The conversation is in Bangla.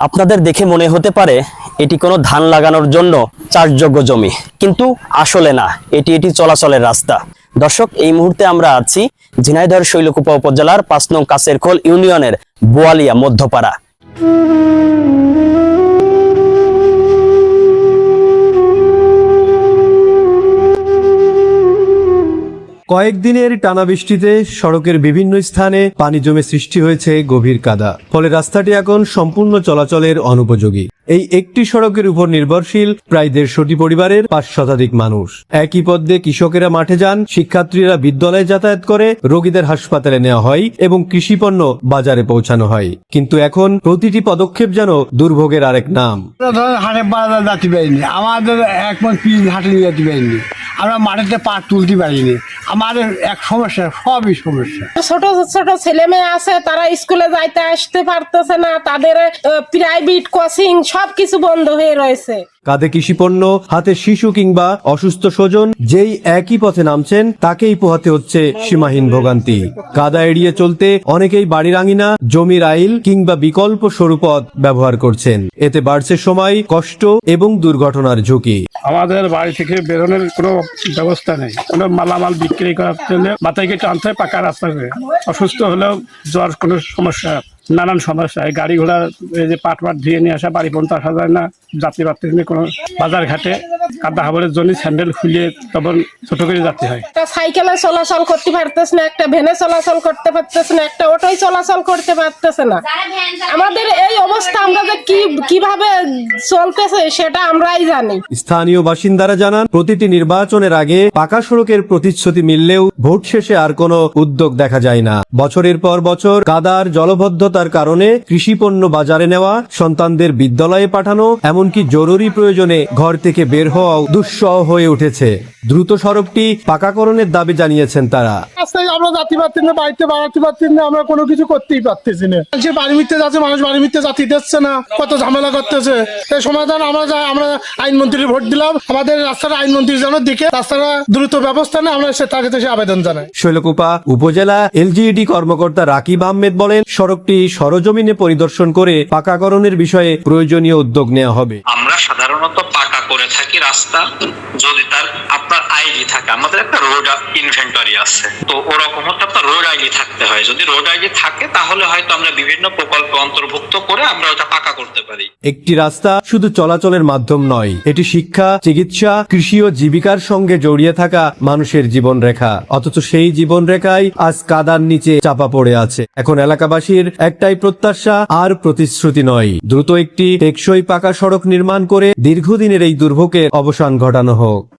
আপনাদের দেখে মনে হতে পারে এটি কোনো ধান লাগানোর জন্য চাষযোগ্য জমি, কিন্তু আসলে না, এটি চলাচলের রাস্তা। দর্শক, এই মুহূর্তে আমরা আছি ঝিনাইদহের শৈলকুপা উপজেলার ৫ নং কাছেরখোল ইউনিয়নের বোয়ালিয়া মধ্যপাড়া। কয়েকদিনের টানা বৃষ্টিতে সড়কের বিভিন্ন স্থানে পানি জমে সৃষ্টি হয়েছে গভীর কাদা, ফলে রাস্তাটি এখন সম্পূর্ণ চলাচলের অনুপযোগী। এই একটি সড়কের উপর নির্ভরশীল প্রায় ১৫০টি পরিবারের ৫ শতাধিক মানুষ। একই পথ দিয়ে কৃষকেরা মাঠে যান, শিক্ষার্থীরা বিদ্যালয়ে যাতায়াত করে, রোগীদের হাসপাতালে নেওয়া হয় এবং কৃষিপণ্য বাজারে পৌঁছানো হয়। কিন্তু এখন প্রতিটি পদক্ষেপ যেন দুর্ভোগের আরেক নাম। হাটে বাজার যাতে পারিনি, আমাদের এক মন পিস হাটে নিয়ে যেতে পারিনি, আমরা মাঠেতে পা তুলতে পারিনি। আমাদের এক সমস্যা, সবই সমস্যা। ছোট ছোট ছেলে মেয়ে আছে, তারা স্কুলে যাইতে আসতে পারতেছে না, তাদের প্রাইভেট কোচিং সবকিছু বন্ধ হয়ে রয়েছে। কাঁধে কৃষিপণ্য, হাতে শিশু কিংবা অসুস্থ স্বজন, যেই একই পথে নামছেন তাকেই পোহাতে হচ্ছে সীমাহীন ভোগান্তি। কাদা এড়িয়ে চলতে অনেকেই বাড়ির আঙিনা, জমির আইল কিংবা বিকল্প সরু পথ ব্যবহার করছেন। এতে বাড়ছে সময়, কষ্ট এবং দুর্ঘটনার ঝুঁকি। আমাদের বাড়ি থেকে বেরোনোর কোনো ব্যবস্থা নেই, কোনো মালামাল বিক্রি করার জন্য মাথায় কেটে আনতে হয় পাকা রাস্তা করে। অসুস্থ হলেও জ্বর, কোনো সমস্যা, নানান সমস্যা। এই গাড়ি ঘোড়া, এই যে পাট ধুয়ে নিয়ে আসা, বাড়ি পর্যন্ত আসা যায় না। যাত্রী কোনো বাজার ঘাটে কাদা হাবড়ের জন্য স্যান্ডেল খুলিয়ে তখন ছোট করে যেতে হয়। একটা সাইকেলে চলাচল করতে পারতেছে না, একটা ভ্যানে চলাচল করতে পারতেছে না, একটা অটোয় চলাচল করতে পারতেছে না। আমাদের এই অবস্থা আমরা যে কিভাবে চলতেছে সেটা আমরাই জানি। স্থানীয় বাসিন্দারা জানান, প্রতিটি নির্বাচনের আগে পাকা সড়কের প্রতিশ্রুতি মিললেও ভোট শেষে আর কোনো উদ্যোগ দেখা যায় না। বছরের পর বছর কাদার জলবদ্ধতার কারণে কৃষিপণ্য বাজারে নেওয়া, সন্তানদের বিদ্যালয়ে পাঠানো, এমনকি জরুরি প্রয়োজনে ঘর থেকে বের হওয়াও দুঃসহ হয়ে উঠেছে। দ্রুত সড়কটি পাকাকরণের দাবি জানিয়েছেন তারা। আমরা যাতে পারছি না, বাড়িতে বাড়াতে পারছি না, আমরা কোনো কিছু করতেই পারতেছি না। সে বাড়ি মিথ্যে যাচ্ছে, মানুষ বাড়ি মিথ্যে জাতি দিচ্ছে না, কত ঝামেলা করতেছে। এই সমাধান আমরা আইনমন্ত্রীর ভোট দিলাম, আমাদের রাস্তাটা আইনমন্ত্রী যেন দেখে রাস্তাটা দ্রুত ব্যবস্থা নেয়, আমরা তার কাছে আবেদন জানাই। শৈলকুপা উপজেলা এলজিইডি কর্মকর্তা রাকিব আহমেদ বলেন, সড়কটি সরজমিনে পরিদর্শন করে পাকাকরণের বিষয়ে প্রয়োজনীয় উদ্যোগ নেওয়া হবে। আমরা সাধারণত পাকা করে থাকি রাস্তা যদি তার আপনার আইডি থাকে। আমাদের একটা রোড ইনভেন্টরি আছে, তো ওরকম হচ্ছে আপনার রোড আইডি থাকতে হয়। যদি রোড আইডি থাকে তাহলে হয়তো আমরা বিভিন্ন প্রকল্পে অন্তর্ভুক্ত করে আমরা ওটা পাকা করতে পারি। একটি রাস্তা শুধু চলাচলের মাধ্যম নয়, এটি শিক্ষা, চিকিৎসা, কৃষি ও জীবিকার সঙ্গে জড়িয়ে থাকা মানুষের জীবন রেখা। অথচ সেই জীবন রেখাই আজ কাদার নিচে চাপা পড়ে আছে। এখন এলাকাবাসীর একটাই প্রত্যাশা, আর প্রতিশ্রুতি নয়, দ্রুত একটি টেকসই পাকা সড়ক নির্মাণ করে দীর্ঘদিনের এই দুর্ভোগের অবসান ঘটানো হোক।